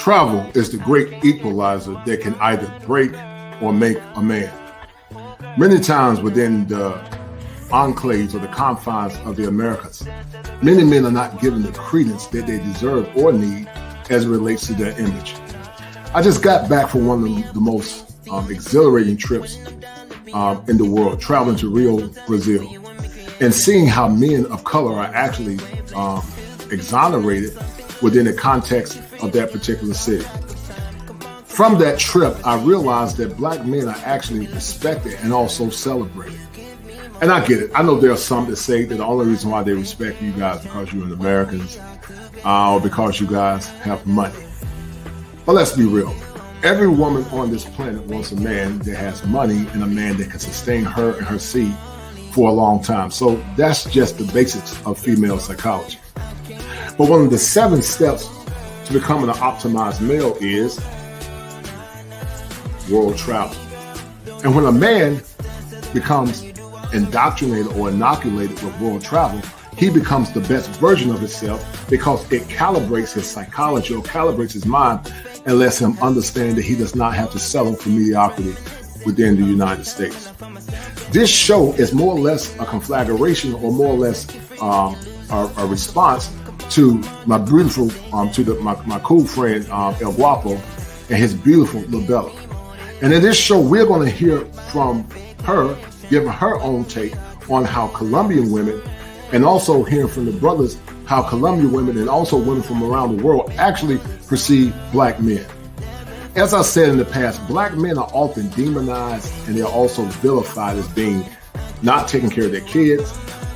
Travel is the great equalizer that can either break or make a man. Many times within the enclaves or the confines of the Americas, many men are not given the credence that they deserve or need as it relates to their image. I just got back from one of the most exhilarating trips in the world, traveling to Rio, Brazil, and seeing how men of color are actually exonerated within the context of that particular city. From that trip, I realized that Black men are actually respected and also celebrated. And I get it. I know there are some that say that the only reason why they respect you guys is because you're Americans or because you guys have money. But let's be real. Every woman on this planet wants a man that has money and a man that can sustain her and her seed for a long time. So that's just the basics of female psychology. But one of the 7 steps to becoming an optimized male is world travel. And when a man becomes indoctrinated or inoculated with world travel, he becomes the best version of himself because it calibrates his psychology or calibrates his mind and lets him understand that he does not have to settle for mediocrity within the United States. This show is more or less a conflagration or more or less a response to my beautiful, my cool friend, El Guapo, and his beautiful Labella. And in this show, we're going to hear from her, giving her own take on how Colombian women, and also hearing from the brothers, how Colombian women and also women from around the world actually perceive Black men. As I said in the past, Black men are often demonized and they're also vilified as being not taking care of their kids,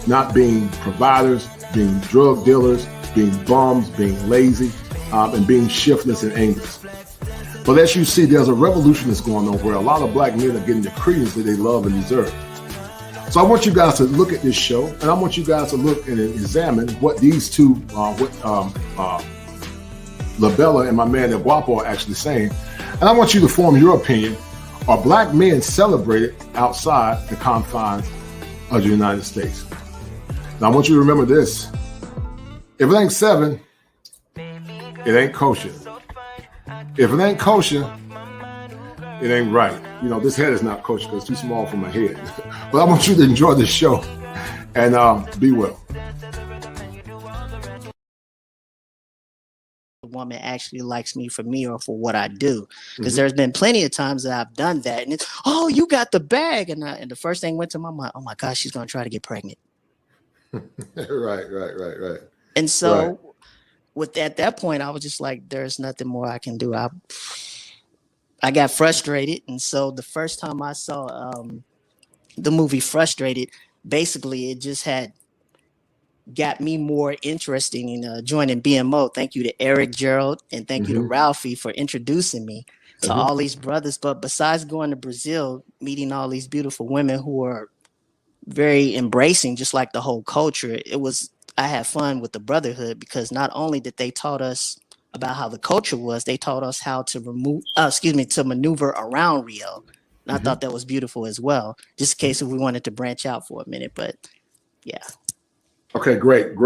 not being providers, being drug dealers, being bums, being lazy, and being shiftless and aimless. But as you see, there's a revolution that's going on where a lot of Black men are getting the credence that they love and deserve. So I want you guys to look at this show, and I want you guys to look and examine what these two, Labella and my man El Guapo are actually saying. And I want you to form your opinion. Are Black men celebrated outside the confines of the United States? Now I want you to remember this. If it ain't 7, it ain't kosher. If it ain't kosher, it ain't right. You know, this head is not kosher because it's too small for my head. But I want you to enjoy this show and be well. The woman actually likes me for me or for what I do. Because there's been plenty of times that I've done that. And it's, oh, you got the bag. And the first thing went to my mind, oh my gosh, she's going to try to get pregnant. Right. And so at that point, I was just like, there's nothing more I can do. I got frustrated. And so the first time I saw the movie Frustrated, basically it just had got me more interested in joining BMO. Thank you to Eric, Gerald, and thank you to Ralphie for introducing me to all these brothers. But besides going to Brazil, meeting all these beautiful women who are very embracing, just like the whole culture, I had fun with the brotherhood because not only did they taught us about how the culture was, they taught us how to to maneuver around Rio. And I thought that was beautiful as well, just in case if we wanted to branch out for a minute, but yeah. Okay, great.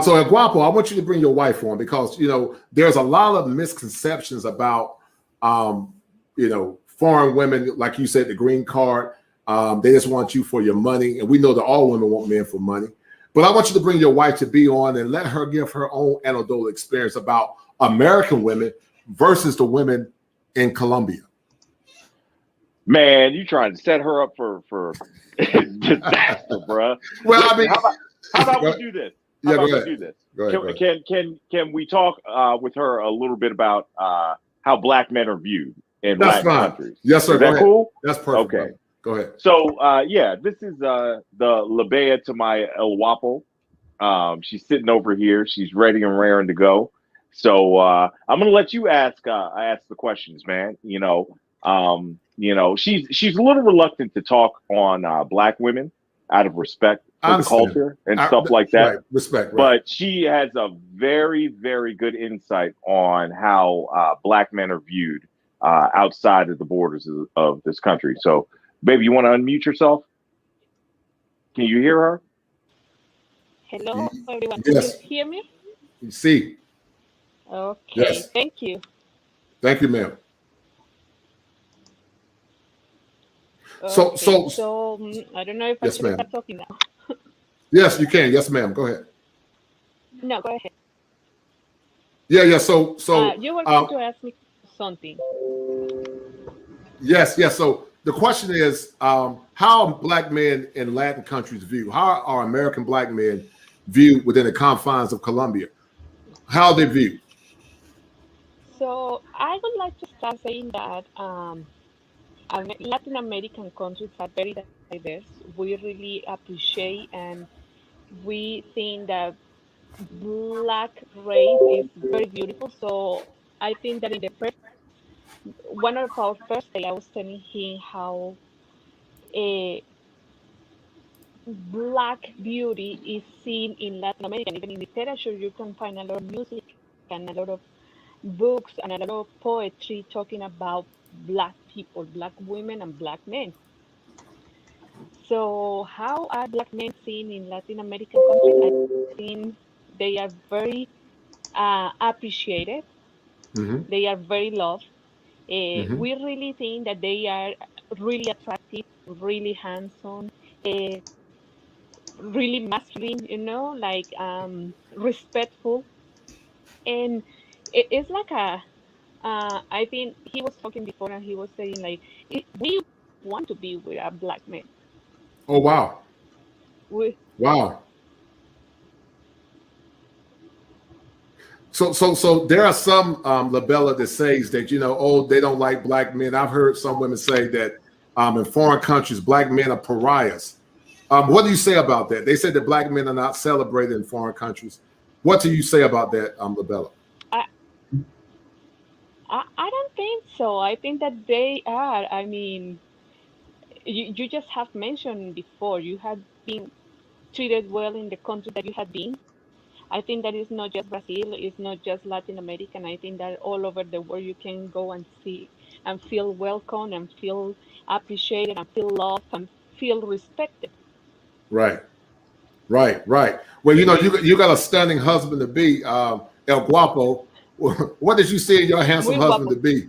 So El Guapo, I want you to bring your wife on because, you know, there's a lot of misconceptions about, foreign women, like you said, the green card. They just want you for your money. And we know that all women want men for money. But I want you to bring your wife to be on and let her give her own anecdotal experience about American women versus the women in Colombia. Man, you trying to set her up for disaster, bro. Well, I mean, how about we do this? How about we do this? Go ahead. Can we talk with her a little bit about how Black men are viewed in Latin countries? Yes, sir. Is that cool? That's perfect. Okay. Go ahead. So, this is the Labella to my El Guapo. She's sitting over here. She's ready and raring to go. So I'm gonna let you ask the questions, man. She's a little reluctant to talk on Black women out of respect for the culture and stuff like that. Right. Respect. Right. But she has a very, very good insight on how Black men are viewed outside of the borders of this country. So, baby, you want to unmute yourself? Can you hear her? Hello, everyone. Yes. Can you hear me? You see. Okay, Yes. thank you. Thank you, ma'am. So, Okay, so so I don't know if I yes, should ma'am. start talking now. Yes, you can. Yes, ma'am. Go ahead. No, go ahead. Yeah, yeah. So, You were going to ask me something. yes, yes. So the question is, how are black men in Latin countries viewed? How are American black men viewed within the confines of Colombia? How are they viewed? So I would like to start saying that Latin American countries are very diverse. We really appreciate and we think that black race is very beautiful. So I think that in the first one of our first day, I was telling him how a black beauty is seen in Latin America. And even in literature, you can find a lot of music and a lot of books and a lot of poetry talking about black people, black women, and black men. So, how are black men seen in Latin American countries? I think they are very appreciated. Mm-hmm. They are very loved. Mm-hmm. We really think that they are really attractive, really handsome, uh, really masculine, like respectful. And it's like I think he was talking before and he was saying, like, we want to be with a black man. Oh wow, We, wow. So there are some labella that says that oh they don't like black men. I've heard some women say that in foreign countries black men are pariahs. What do you say about that? They said that black men are not celebrated in foreign countries. What do you say about that, labella? I, I don't think so. I think that they are. I mean, you just have mentioned before, you have been treated well in the country that you have been. I think that is not just Brazil, it's not just Latin America. And I think that all over the world you can go and see and feel welcome and feel appreciated and feel loved and feel respected. Right, right, right. Well, you got a stunning husband to be, El Guapo. What did you see in your handsome Muy husband guapo. to be?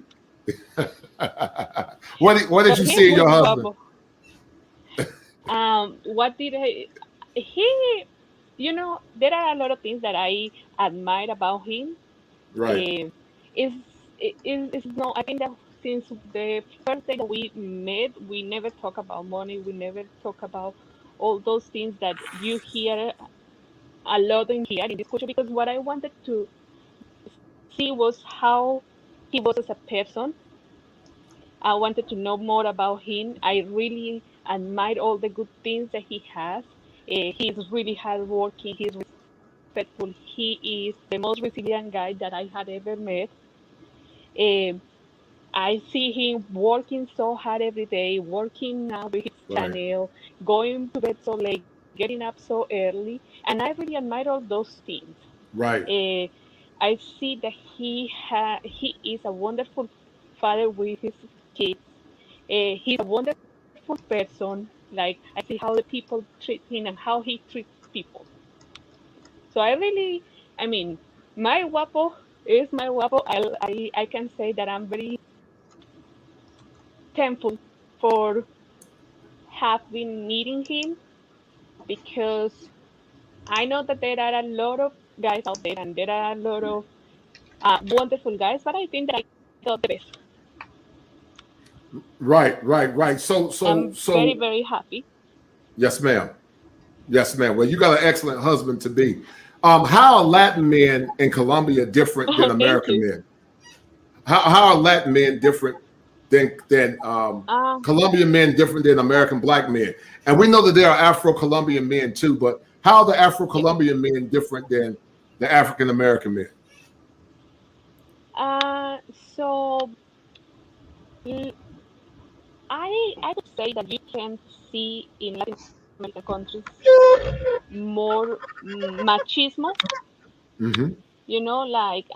What did you He's see in muy your husband? guapo. What did he, there are a lot of things that I admire about him. Right, Uh, is is no, I think that since the first day that we met, we never talk about money. We never talk about all those things that you hear a lot in here in this culture. Because what I wanted to see was how he was as a person. I wanted to know more about him. I really admire all the good things that he has. He's really hardworking. He's respectful. He is the most resilient guy that I had ever met. Um, I see him working so hard every day, working now with his right, channel, going to bed so late, getting up so early, and I really admire all those things. right, Uh, I see that he is a wonderful father with his kids. He's a wonderful person. Like I see how the people treat him and how he treats people. So I mean, my guapo is my guapo. I can say that I'm very thankful for have been meeting him because I know that there are a lot of guys out there and there are a lot of wonderful guys, but I think that I got the best. right, right, right. So, so, I'm very, so, very happy. yes, ma'am. Yes, ma'am. Well, you got an excellent husband to be. How are Latin men in Colombia different than Thank American you. men? How are Latin men different than Um, Colombian men different than American black men? And we know that there are Afro-Colombian men too, but how are the yeah. Afro-Colombian men different than the African American men? Uh, so l- I would say that you can see in Latin American countries more machismo. Hmm. Like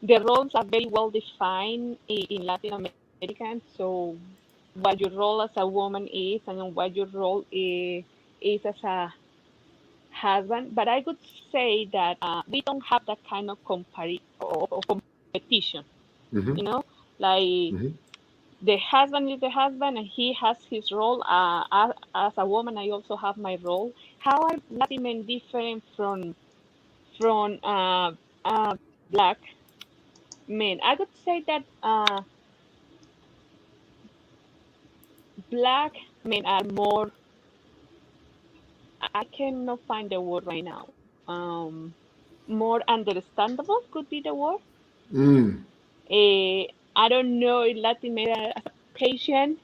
the roles are very well defined in Latin American. So what your role as a woman is and what your role is as a husband, but I would say that we don't have that kind of competition. Mm-hmm. Like Mm-hmm. the husband is the husband, and he has his role. As a woman, I also have my role. How are Latin men different from black men? I would say that black men are more. I cannot find the word right now. More understandable could be the word. Mm. I don't know if Latin men are as patient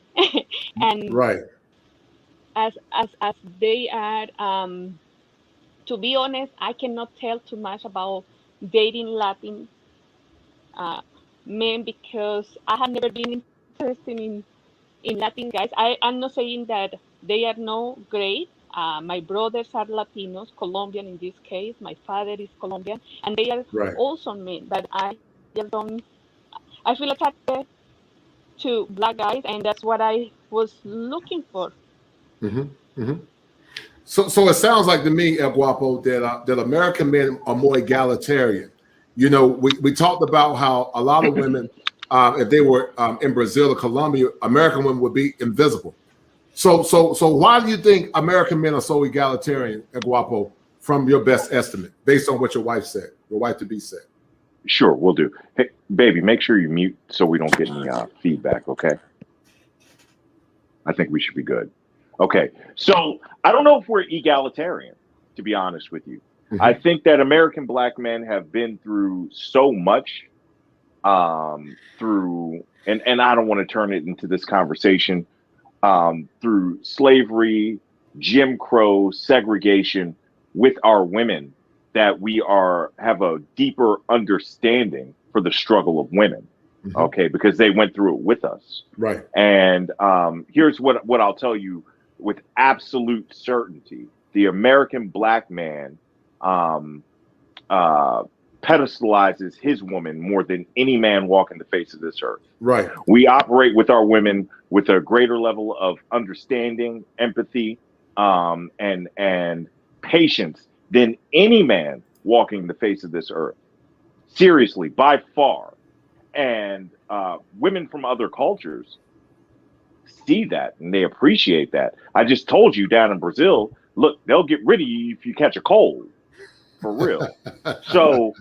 and Right. as they are. To be honest, I cannot tell too much about dating Latin uh, men because I have never been interested in Latin guys. I'm not saying that they are no great. My brothers are Latinos, Colombian in this case. My father is Colombian, and they are Right. also men. But I just don't. I feel attracted to black guys, and that's what I was looking for. Mm-hmm. Mm-hmm. So it sounds like to me, El Guapo, that American men are more egalitarian. You know, we talked about how a lot of women, if they were in Brazil or Colombia, American women would be invisible. So why do you think American men are so egalitarian, El Guapo, from your best estimate, based on what your wife said, your wife to be said? Sure, we'll do. Hey, baby, make sure you mute so we don't get any feedback, okay? I think we should be good. Okay, so I don't know if we're egalitarian, to be honest with you. Mm-hmm. I think that American black men have been through so much through, and I don't want to turn it into this conversation, through slavery, Jim Crow, segregation with our women, that we have a deeper understanding for the struggle of women. Mm-hmm. Okay, because they went through it with us. Right. And here's what I'll tell you with absolute certainty: the American black man pedestalizes his woman more than any man walking the face of this earth. Right. We operate with our women with a greater level of understanding, empathy, and patience than any man walking the face of this earth. Seriously, by far. And women from other cultures see that and they appreciate that. I just told you down in Brazil, look, they'll get rid of you if you catch a cold, for real. So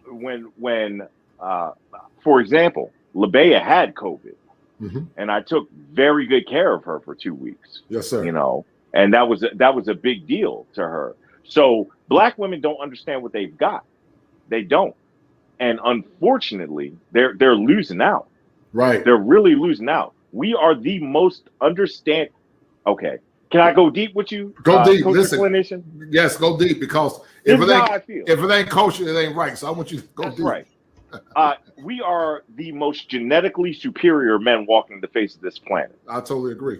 when for example, Labea had COVID, mm-hmm. and I took very good care of her for 2 weeks. Yes, sir. You know, and that was a big deal to her. So black women don't understand what they've got. They don't. And unfortunately, they're losing out. Right. They're really losing out. We are the most understand. Okay. Can I go deep with you? Go deep. Coach Listen. Clinician? Yes, go deep, because if it ain't kosher, it ain't right. So I want you to go That's deep. Right. We are the most genetically superior men walking the face of this planet. I totally agree.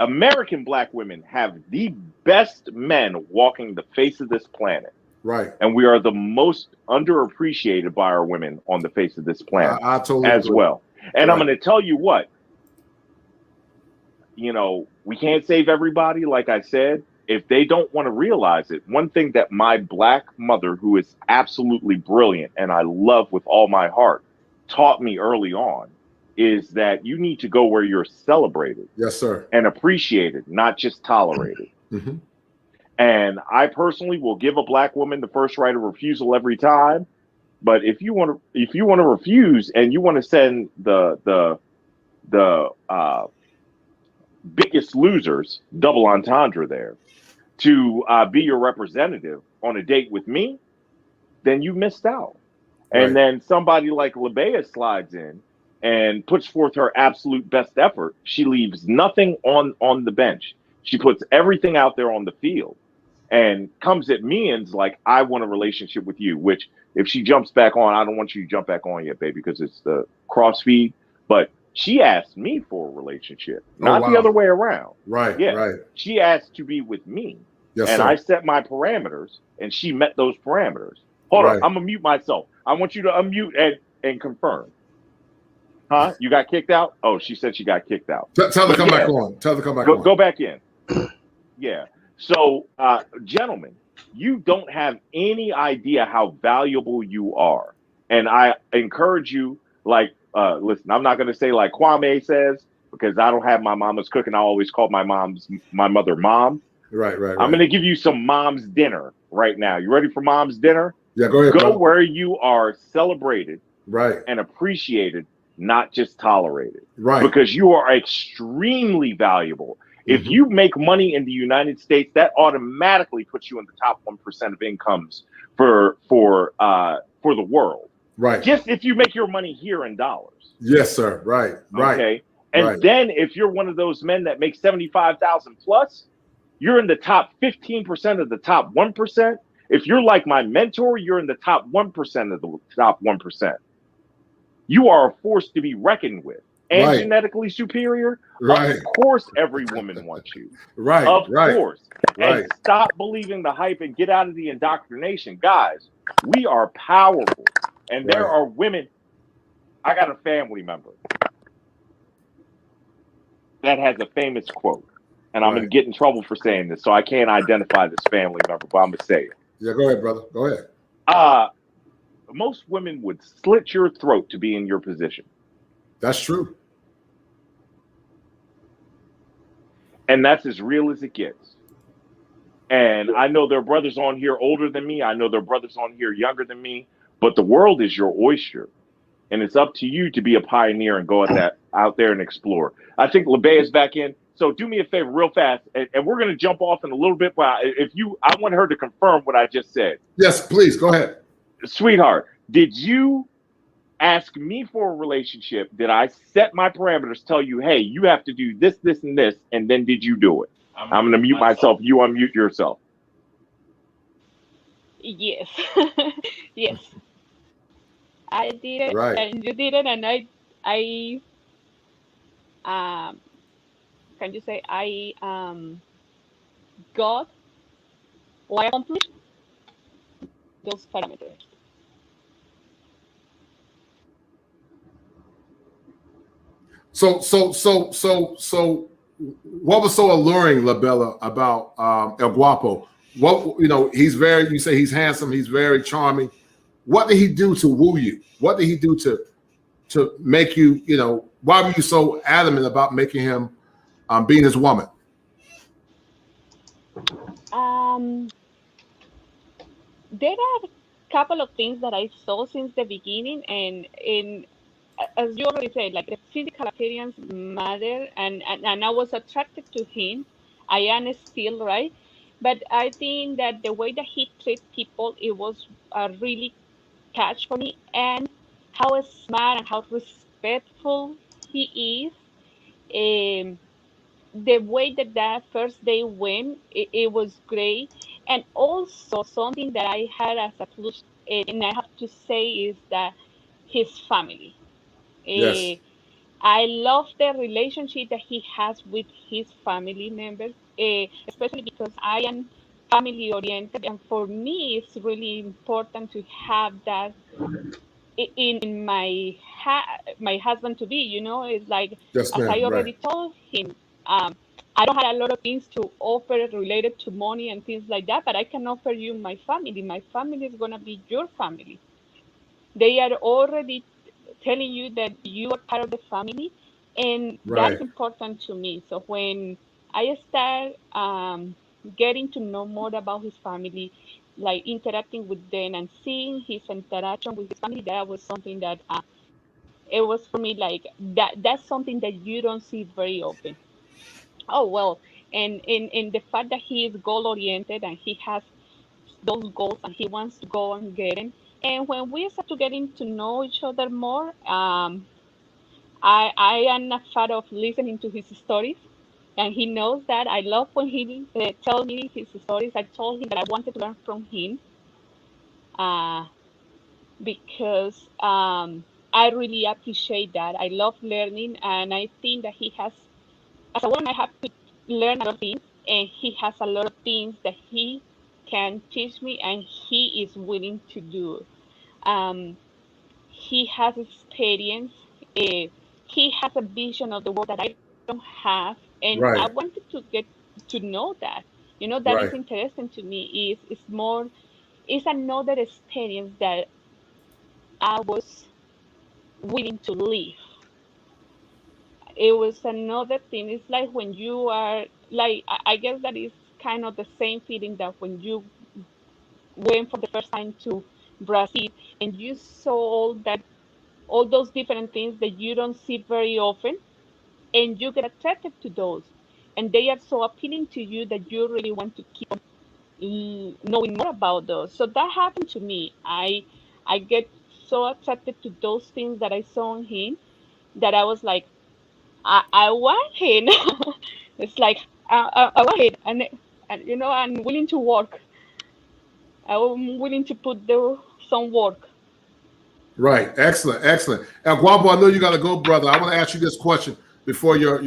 American black women have the best men walking the face of this planet. Right. And we are the most underappreciated by our women on the face of this planet I totally as agree. well. And right. I'm going to tell you what, we can't save everybody, like I said. If they don't want to realize it, one thing that my black mother, who is absolutely brilliant and I love with all my heart, taught me early on is that you need to go where you're celebrated. Yes, sir. And appreciated, not just tolerated. Mm-hmm. And I personally will give a black woman the first right of refusal every time. But if you want to refuse and you want to send the biggest losers, double entendre there, to be your representative on a date with me, then you missed out. Right. And then somebody like Labea slides in and puts forth her absolute best effort. She leaves nothing on the bench. She puts everything out there on the field and comes at me and's like, I want a relationship with you, which if she jumps back on, I don't want you to jump back on yet, baby, because it's the cross feed. But she asked me for a relationship, not the other way around. Right. Yeah. Right. She asked to be with me. Yes, and sir. I set my parameters and she met those parameters. Hold on. I'm going to mute myself. I want you to unmute and confirm. Huh? You got kicked out? Oh, she said she got kicked out. Tell her to come back on. Tell her to come back on. Go back in. Yeah. So, gentlemen, you don't have any idea how valuable you are. And I encourage you, like, listen, I'm not going to say like Kwame says, because I don't have my mama's cooking. I always call my mother mom. Right, right, I'm right. going to give you some mom's dinner right now. You ready for mom's dinner? Yeah, go ahead, Go brother. where you are celebrated Right, and appreciated, not just tolerated, right. because you are extremely valuable. If Hmm. you make money in the United States, that automatically puts you in the top 1% of incomes for the world. Right. Just if you make your money here in dollars, Yes, sir. Right, right, okay. right, And then if you're one of those men that make 75,000 plus, you're in the top 15% of the top 1%. If you're like my mentor, you're in the top 1% of the top 1%. You are a force to be reckoned with and right, genetically superior. Of right, course, every woman wants you. right, Of right, course. And right. stop believing the hype and get out of the indoctrination. Guys, we are powerful. And there Right. are women. I got a family member that has a famous quote. And I'm going to Right. get in trouble for saying this, so I can't identify this family member, but I'm going to say it. Yeah, go ahead, brother. Go ahead. Uh, Most women would slit your throat to be in your position. That's true. And that's as real as it gets. And I know there are brothers on here older than me. I know there are brothers on here younger than me. But the world is your oyster, and it's up to you to be a pioneer and go at that out there and explore. I think LeBay is back in. So do me a favor, real fast, and we're going to jump off in a little bit. But I want her to confirm what I just said. Yes, please go ahead. Sweetheart, did you ask me for a relationship? Did I set my parameters? Tell you, hey, you have to do this, this, and this, and then did you do it? I'm going to mute myself. You unmute yourself. Yes. Yes, I did it, Right. and you did it, and I um, can you say got or I accomplished those parameters. So, what was so alluring, Labella, about El Guapo? What, he's very. You say he's handsome. He's very charming. What did he do to woo you? What did he do to make you? Why were you so adamant about making him being his woman? Um, there are a couple of things that I saw since the beginning, and as you already said, like the physical appearance matter, and I was attracted to him. I am still, right, but I think that the way that he treats people, it was a really catch for me, and how smart and how respectful he is. Um, the way that first day went, it was great. And also something that I had as a plus, and I have to say, is that his family. Yes. Uh, I love the relationship that he has with his family members, especially because I am family oriented, and for me, it's really important to have that in my husband to be. It's like, Yes, as I ma'am. Right. already told him, I don't have a lot of things to offer related to money and things like that, but I can offer you my family. My family is gonna be your family. They are already telling you that you are part of the family, and that Right. is important to me. So when I start getting to know more about his family, like interacting with them and seeing his interaction with his family, that was something that it was for me like that's something that you don't see very often. Oh well, and in the fact that he is goal oriented and he has those goals and he wants to go and get them. And when we start to getting to know each other more, I am a fan of listening to his stories, and he knows that. I love when he tells me his stories. I told him that I wanted to learn from him, uh, because I really appreciate that. I love learning, and I think that he has, as a woman, I have to learn a lot of things, and he has a lot of things that he can teach me, and he is willing to do. Um, he has experience. Uh, he has a vision of the world that I don't have, and I Right. wanted to get to know that. You know, that is Right. interesting to me. It's more, it's another experience that I was willing to live. It was another thing. It's like when you are like, I guess that is kind of the same feeling that when you went for the first time to Brazil and you saw all those different things that you don't see very often, and you get attracted to those, and they are so appealing to you that you really want to keep on knowing more about those. So that happened to me. I get so attracted to those things that I saw in him that I was like, I want him. It's like I want it, and you know, I'm willing to work. I'm willing to put some work. Right. Excellent. Excellent. Now, Guapo, I know you got to go, brother. I want to ask you this question before your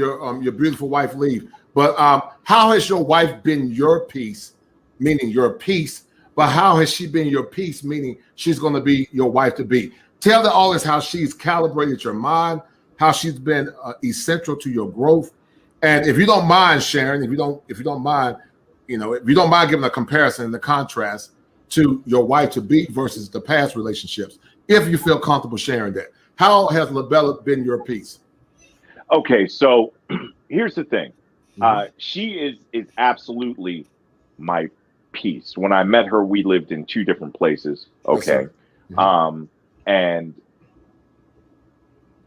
beautiful wife leave. But how has your wife been your peace, meaning your peace? But how has she been your peace, meaning she's going to be your wife to be? Tell the audience how she's calibrated your mind, how she's been essential to your growth. And if you don't mind sharing, if you don't mind, if you don't mind giving a comparison and the contrast to your wife to be versus the past relationships, if you feel comfortable sharing that. How has LaBella been your peace? Okay, so here's the thing. She is absolutely my peace. When I met her, we lived in two different places. Okay. Yes, and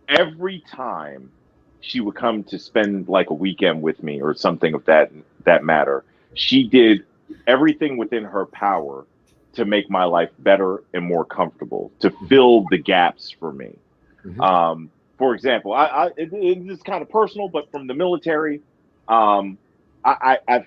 every time she would come to spend like a weekend with me or something of that matter, she did everything within her power to make my life better and more comfortable, to fill the gaps for me. For example, it's kind of personal, but from the military, I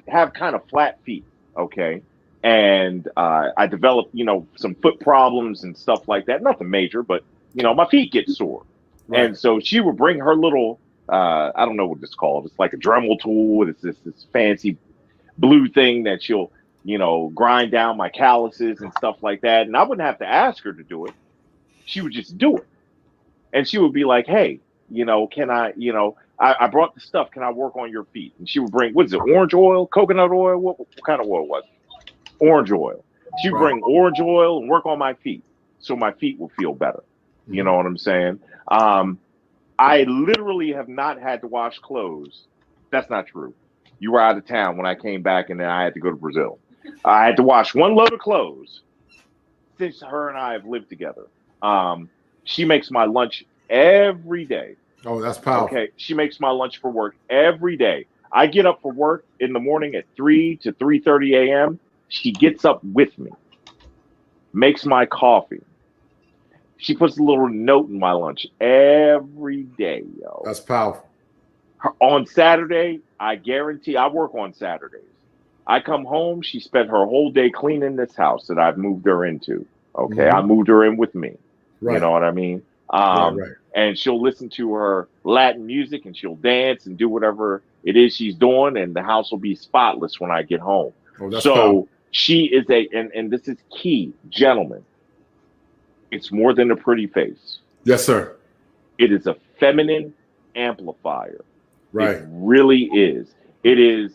have kind of flat feet, okay? And I developed, some foot problems and stuff like that. Nothing major, but, my feet get sore. Right. And so she would bring her little, I don't know what it's called. It's like a Dremel tool. It's this fancy blue thing that she'll, grind down my calluses and stuff like that. And I wouldn't have to ask her to do it. She would just do it. And she would be like, hey, can I brought the stuff. Can I work on your feet? And she would bring, what is it, orange oil, coconut oil? What kind of oil was it? Orange oil. She would bring orange oil and work on my feet so my feet will feel better. You know what I'm saying? I literally have not had to wash clothes. That's not true. You were out of town when I came back, and then I had to go to Brazil. I had to wash one load of clothes since her and I have lived together. She makes my lunch every day. Oh, that's powerful. Okay, she makes my lunch for work every day. I get up for work in the morning at 3 to 3:30 a.m. She gets up with me, makes my coffee. She puts a little note in my lunch every day, yo. That's powerful. On Saturday, I guarantee I work on Saturdays. I come home, she spent her whole day cleaning this house that I've moved her into. Okay, I moved her in with me. Right. You know what I mean? Right. And she'll listen to her Latin music and she'll dance and do whatever it is she's doing, and the house will be spotless when I get home. Oh, that's powerful. She is and this is key, gentlemen. It's more than a pretty face. Yes, sir. It is a feminine amplifier. Right. It really is. It is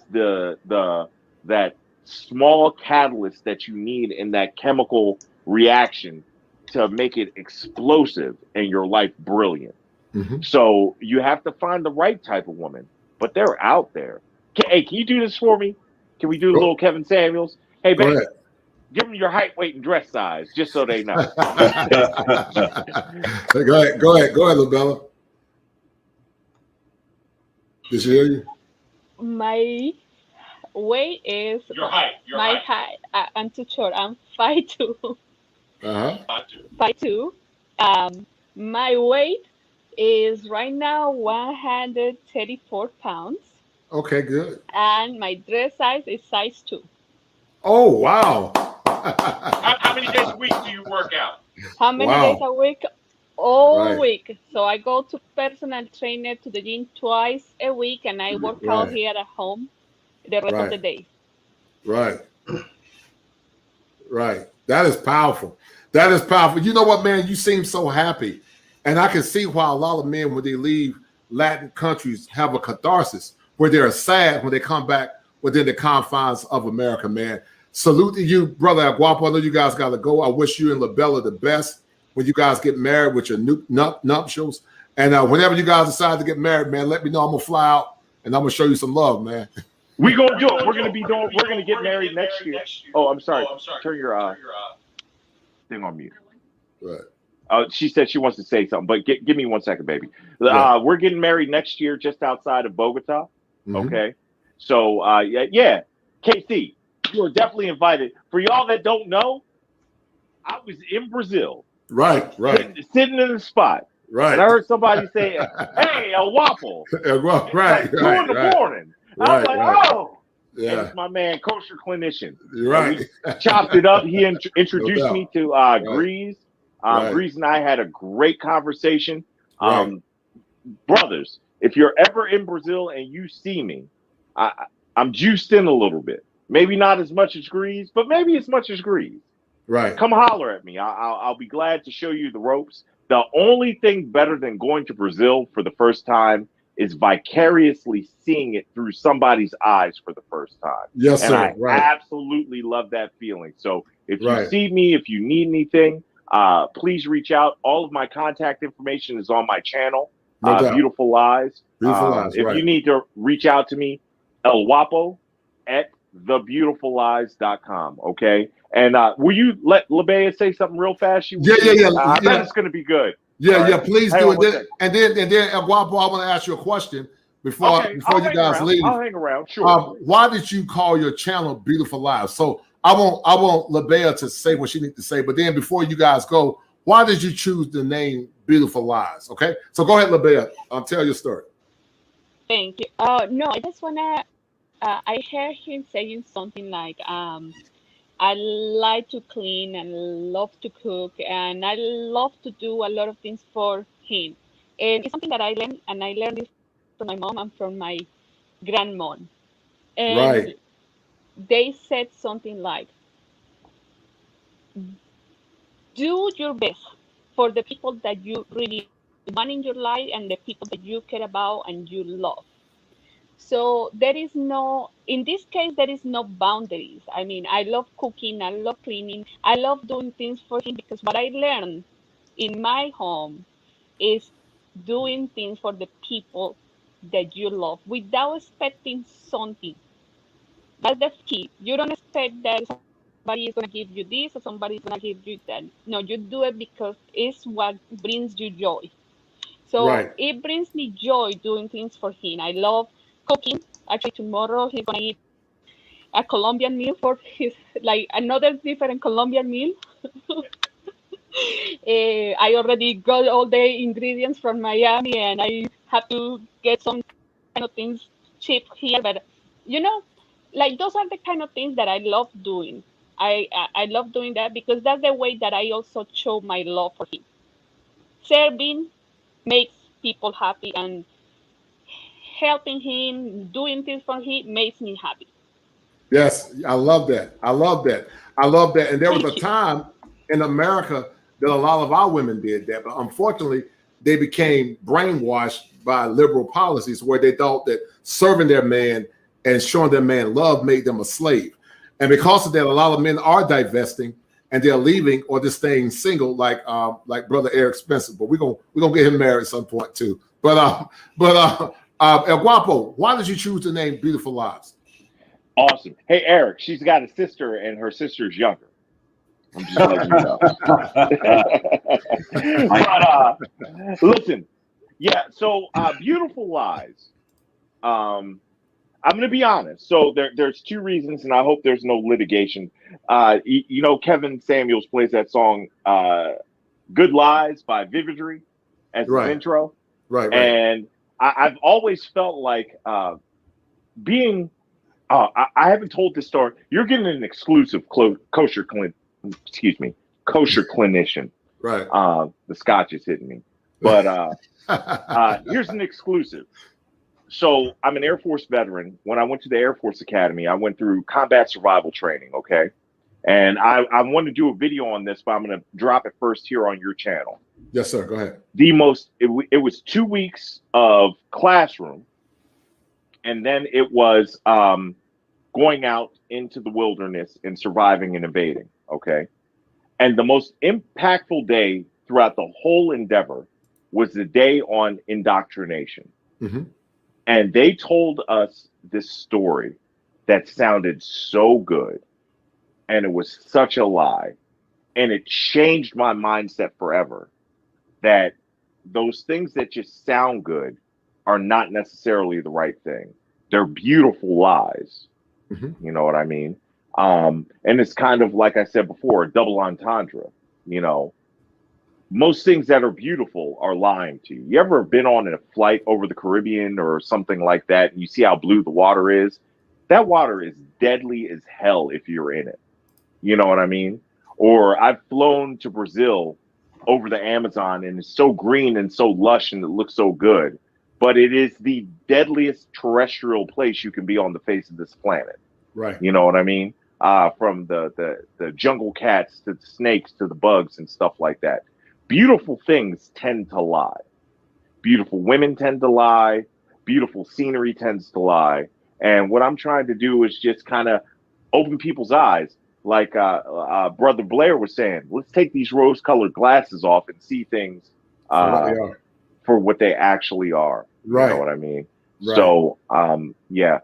that small catalyst that you need in that chemical reaction to make it explosive and your life brilliant. So you have to find the right type of woman, but they're out there. Hey, can you do this for me? Can we do a little Kevin Samuels? Hey, babe, give them your height, weight, and dress size, just so they know. Go ahead, LaBella. Did she hear you? My weight is your height. My height. I'm too short. I'm 5'2". 5'2". My weight is right now 134 pounds. Okay, good. And my dress size is size 2. Oh, wow. How many days a week do you work out? How many days a week? All week. So I go to personal trainer to the gym twice a week, and I work out here at home the rest of the day. Right. That is powerful. That is powerful. You know what, man? You seem so happy. And I can see why a lot of men, when they leave Latin countries, have a catharsis where they're sad when they come back within the confines of America, man. Salute to you, brother Guapo. I know you guys got to go. I wish you and LaBella the best when you guys get married with your nuptials. And whenever you guys decide to get married, man, let me know. I'm gonna fly out and I'm gonna show you some love, man. We're gonna do it. We're gonna get married next year. Oh, I'm sorry. Turn your thing on mute. Right. She said she wants to say something, but give me 1 second, baby. We're getting married next year just outside of Bogota. Okay. So yeah, KC, you are definitely invited. For y'all that don't know, I was in Brazil. Right. Sitting in the spot. Right. And I heard somebody say, "Hey, El Guapo." Right. Like 2 in the morning. I was like, "Oh." Yeah. And it's my man, kosher clinician. Right. We chopped it up. He introduced me to Grease. Grease and I had a great conversation. Brothers, if you're ever in Brazil and you see me, I'm juiced in a little bit. Maybe not as much as Grease, but maybe as much as Grease. Right. Come holler at me. I'll be glad to show you the ropes. The only thing better than going to Brazil for the first time is vicariously seeing it through somebody's eyes for the first time. Yes, and sir. I absolutely love that feeling. So if you see me, if you need anything, please reach out. All of my contact information is on my channel, Beautiful Lies. If you need to reach out to me, El Guapo at thebeautifullies.com. Okay. And will you let LaBea say something real fast? Yeah. I bet it's going to be good. Yeah, please do it. And then El Guapo, I want to ask you a question before you guys leave. I'll hang around. Sure. Why did you call your channel Beautiful Lives? So I want LaBea to say what she needs to say, but then before you guys go, why did you choose the name Beautiful Lives? Okay, so go ahead, LaBea. Tell your story. Thank you. No, I just wanna. I heard him saying something like, I like to clean and love to cook, and I love to do a lot of things for him. And it's something that I learned, and I learned this from my mom and from my grandmom. And they said something like, do your best for the people that you really want in your life and the people that you care about and you love. So there is no, in this case, there is no boundaries. I mean, I love cooking, I love cleaning, I love doing things for him, because what I learned in my home is doing things for the people that you love without expecting something. That's the key. You don't expect that somebody is going to give you this or somebody is going to give you that. No, you do it because it's what brings you joy. So it brings me joy doing things for him. I love cooking. Actually, tomorrow he's gonna eat a Colombian meal for his, like another different Colombian meal. I already got all the ingredients from Miami, and I have to get some kind of things cheap here. But like those are the kind of things that I love doing. I love doing that because that's the way that I also show my love for him. Serving makes people happy, and helping him, doing things for him makes me happy. Yes, I love that. And there was a time in America that a lot of our women did that, but unfortunately, they became brainwashed by liberal policies where they thought that serving their man and showing their man love made them a slave. And because of that, a lot of men are divesting and they're leaving or just staying single, like brother Eric Spencer. But we're gonna get him married at some point too. But El Guapo, why did you choose the name Beautiful Lives? Awesome. Hey, Eric, she's got a sister, and her sister's younger. I'm just letting you know. But listen, yeah. So, Beautiful Lies. I'm going to be honest. So there's two reasons, and I hope there's no litigation. Kevin Samuels plays that song "Good Lies" by Vividry as his intro. Right. And I've always felt like being. I haven't told this story. You're getting an exclusive kosher clinician. Right. The scotch is hitting me, but here's an exclusive. So I'm an Air Force veteran. When I went to the Air Force Academy, I went through combat survival training. Okay. And I want to do a video on this, but I'm going to drop it first here on your channel. Yes, sir. Go ahead. It was 2 weeks of classroom. And then it was going out into the wilderness and surviving and invading. Okay. And the most impactful day throughout the whole endeavor was the day on indoctrination. Mm-hmm. And they told us this story that sounded so good. And it was such a lie. And it changed my mindset forever that those things that just sound good are not necessarily the right thing. They're beautiful lies. Mm-hmm. You know what I mean? And it's kind of like I said before, a double entendre. You know, most things that are beautiful are lying to you. You ever been on a flight over the Caribbean or something like that, and you see how blue the water is? That water is deadly as hell if you're in it. You know what I mean? Or I've flown to Brazil over the Amazon, and it's so green and so lush and it looks so good. But it is the deadliest terrestrial place you can be on the face of this planet. Right. You know what I mean? From the jungle cats to the snakes to the bugs and stuff like that. Beautiful things tend to lie. Beautiful women tend to lie. Beautiful scenery tends to lie. And what I'm trying to do is just kind of open people's eyes. Like Brother Blair was saying, let's take these rose-colored glasses off and see things for what they actually are. Right. You know what I mean? Right. So, yeah.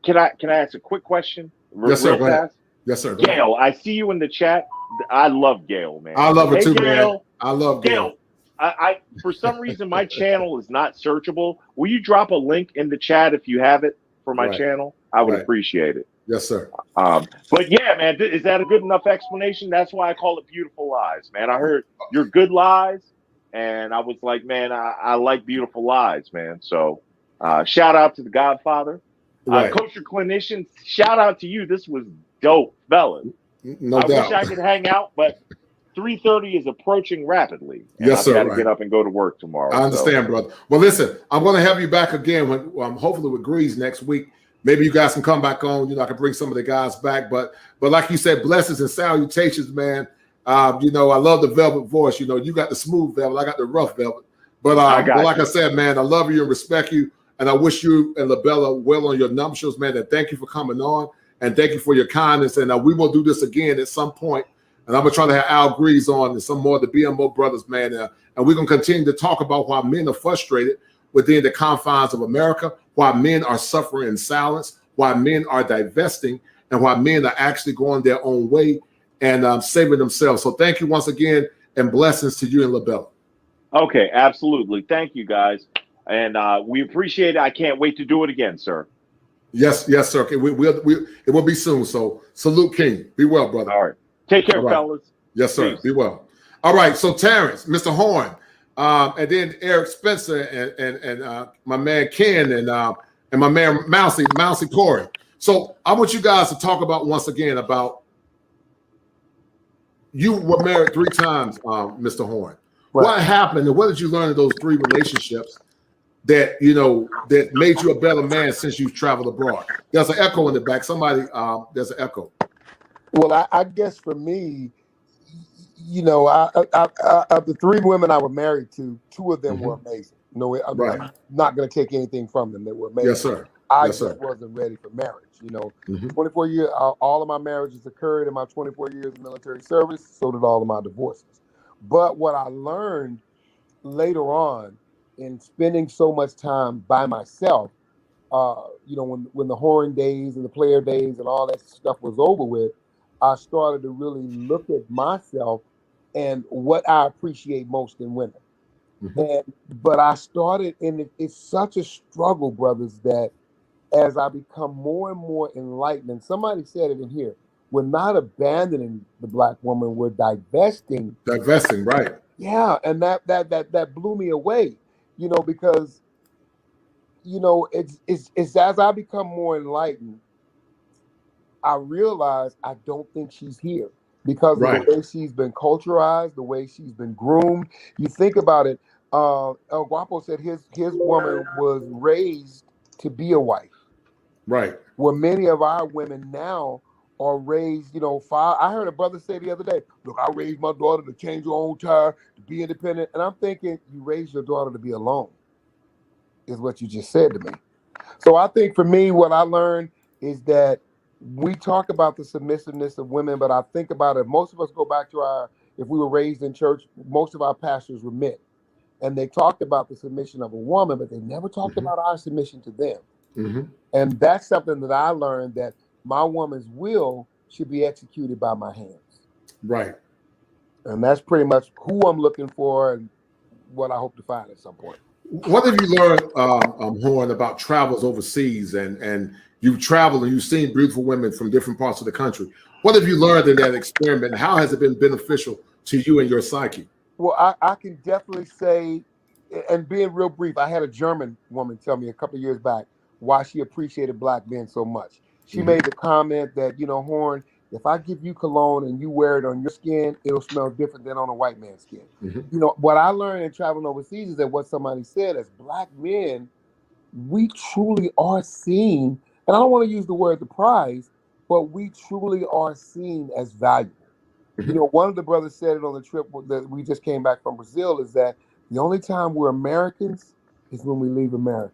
Can I ask a quick question? Yes, sir. Real fast? Yes, sir. Gail, I see you in the chat. I love Gail, man. I love her too, Gail, man. I love Gail. I for some reason my channel is not searchable. Will you drop a link in the chat if you have it for my channel? I would appreciate it. Yes, sir. But yeah, man, is that a good enough explanation? That's why I call it beautiful lies, man. I heard your good lies, and I was like, man, I like beautiful lies, man. So shout out to the Godfather. Coach your clinicians, shout out to you. This was dope, fellas. No doubt. I wish I could hang out, but 3:30 is approaching rapidly. And yes, sir. I've got to get up and go to work tomorrow. I understand, brother. Well, listen, I'm going to have you back again when hopefully with Grease next week. Maybe you guys can come back on. You know, I can bring some of the guys back. But like you said, blessings and salutations, man. You know, I love the velvet voice. You know, you got the smooth velvet. I got the rough velvet. But like I said, man, I love you and respect you. And I wish you and LaBella well on your nuptials, man. And thank you for coming on. And thank you for your kindness. And we will do this again at some point. And I'm going to try to have Al Grease on and some more of the BMO brothers, man. And we're going to continue to talk about why men are frustrated within the confines of America, why men are suffering in silence, why men are divesting, and why men are actually going their own way and saving themselves. So thank you once again, and blessings to you and LaBella. Okay, absolutely. Thank you, guys. And we appreciate it. I can't wait to do it again, sir. Yes, sir. Okay, it will be soon. So salute, King. Be well, brother. All right. Take care, fellas. Yes, sir. Peace. Be well. All right. So Terrence, Mr. Horn, and then Eric Spencer and my man Ken and my man Mousy Corey. So I want you guys to talk about once again about you were married 3 times, Mr. Horn. Right. What happened and what did you learn in those 3 relationships that that made you a better man since you've traveled abroad? There's an echo in the back. Somebody, there's an echo. Well, I guess for me, of the 3 women I was married to, 2 of them were amazing. No, I'm not going to take anything from them. They were amazing. Yes, sir. I just wasn't ready for marriage. 24 years, all of my marriages occurred in my 24 years of military service. So did all of my divorces. But what I learned later on in spending so much time by myself, when the whoring days and the player days and all that stuff was over with, I started to really look at myself and what I appreciate most in women. But I started, and it's such a struggle, brothers, that as I become more and more enlightened, and somebody said it in here, we're not abandoning the Black woman, we're divesting. Divesting, right. Yeah, and that blew me away, because, it's as I become more enlightened, I realize I don't think she's here because of the way she's been culturalized, the way she's been groomed. You think about it. El Guapo said his woman was raised to be a wife. Right. Where many of our women now are raised, I heard a brother say the other day, look, I raised my daughter to change her own tire, to be independent. And I'm thinking, you raised your daughter to be alone, is what you just said to me. So I think for me, what I learned is that we talk about the submissiveness of women, but I think about it. Most of us go back to if we were raised in church, most of our pastors were men. And they talked about the submission of a woman, but they never talked about our submission to them. And that's something that I learned, that my woman's will should be executed by my hands. Right. And that's pretty much who I'm looking for and what I hope to find at some point. What have you learned, Horn, about travels overseas, and you've traveled and you've seen beautiful women from different parts of the country? What have you learned in that experiment? How has it been beneficial to you and your psyche? Well, I can definitely say, and being real brief, I had a German woman tell me a couple of years back why she appreciated Black men so much. She made the comment that, you know, Horn, if I give you cologne and you wear it on your skin, it'll smell different than on a white man's skin. You know, what I learned in traveling overseas is that what somebody said, as Black men, we truly are seen, and I don't want to use the word the prize, but we truly are seen as valuable. You know, one of the brothers said it on the trip that we just came back from Brazil, is that the only time we're Americans is when we leave America.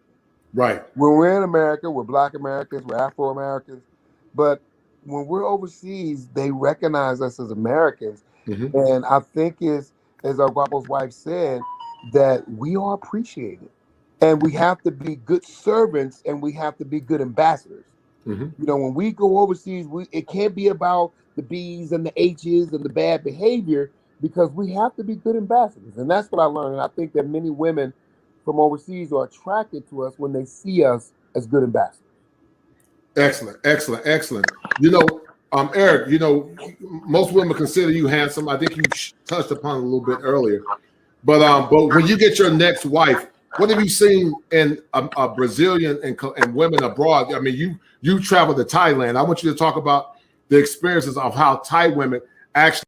Right. When we're in America, we're Black Americans, we're Afro-Americans, but when we're overseas, they recognize us as Americans. And I think as our Guapo's wife said, that we are appreciated. And we have to be good servants, and we have to be good ambassadors. You know, when we go overseas, it can't be about the B's and the H's and the bad behavior, because we have to be good ambassadors. And that's what I learned. And I think that many women from overseas are attracted to us when they see us as good ambassadors. Excellent, excellent, excellent. You know, Eric, you know, most women consider you handsome. I think you touched upon it a little bit earlier. But when you get your next wife, what have you seen in a Brazilian and women abroad? I mean, you traveled to Thailand. I want you to talk about the experiences of how Thai women actually